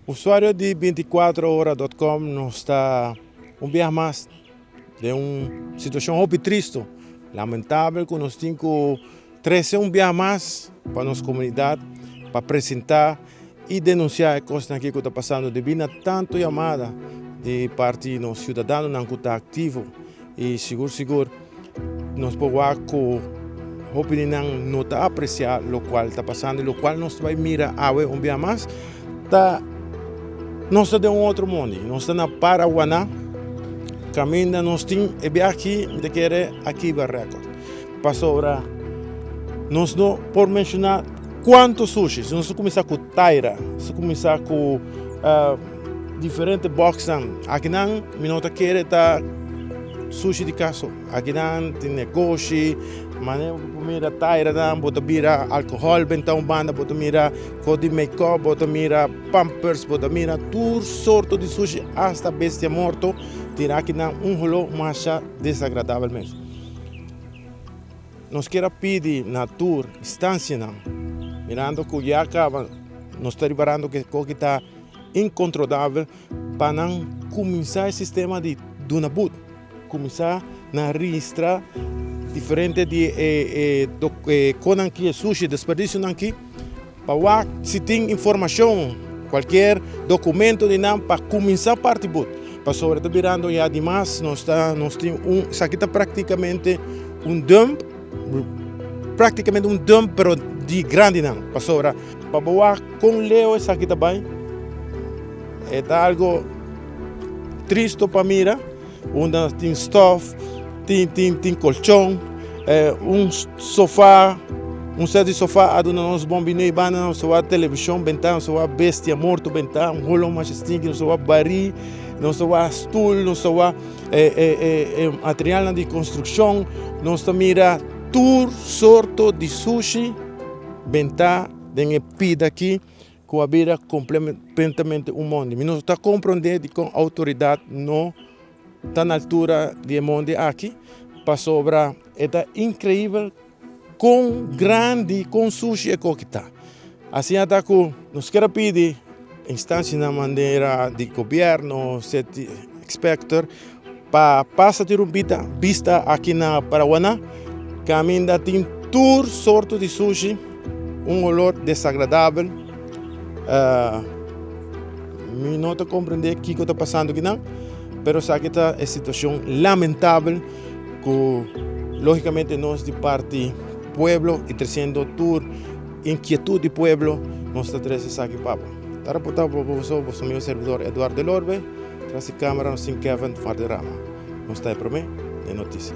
Usuário de 24horas.com nos está um dia mais de uma situação muito triste, lamentável, que nós temos que trazer um dia mais para a nossa comunidade, para apresentar e denunciar as coisas que está passando, devido a tanto chamada de parte dos cidadãos que estão ativos e seguro nós podemos com a opinião não está apreciar o qual está passando, o qual nós vai mirar um dia mais, nós estamos em outro mundo, nós estamos na Paraguaná, caminho nós temos aqui, de querer aqui para recorde. Para sobrar, nós não por mencionar quantos sushis, nós começar com taira, nós começar com diferentes boxes, aqui não, nós queremos sushi de caso, aqui não tem negócio, maneira mira taira, bota mira álcool, bentão banda, bota mira code make-up, bota mira pampers, bota mira tour sorto de sushi hasta bestia morto, tirar aqui não rolo mais desagradável mesmo. Nós queremos pedir na tour instância não, mirando que já acaba, nós estamos liberando que está incontrolável para não começar o sistema de Dunabut. Começar a registrar diferente de conan que é sushi desperdício aqui para se tem informação qualquer documento de não para começar a partir para sobre virando já demais nós temos isso aqui está praticamente um dump pero de grande não para sobre para boa com leo isso aqui também é algo triste para mira onde tem stuff, tem colchão, sofá, set de sofá, onde nós bombinei, nós só televisão, bentar, nós só bestia morto, bentar, rolo majestic, nós só baril, nós só stool, nós só material de construção, nós mira tour sorto de sushi, bentar, tem pida aqui, que a vida completamente um mundo. Nós está compreendendo que a autoridade não está na altura de mundo aqui, para sobrar, é incrível, com grande, com sushi e coquita. Assim até que nós queremos pedir instância na maneira de governo, inspector, para passar ter uma vista aqui na Paraguaná, que ainda tem tour sorto de sushi, um olor desagradável. Não estou compreendendo o que está passando aqui não. Pero aqui está a situação lamentável que, logicamente, nós de parte do povo e trazendo toda inquietude do povo, nós estamos trazendo aqui para está reportado por você, o meu servidor Eduardo Delorbe, traz a câmera, nós temos Kevin Farderama. Nós estamos para mim, de notícia.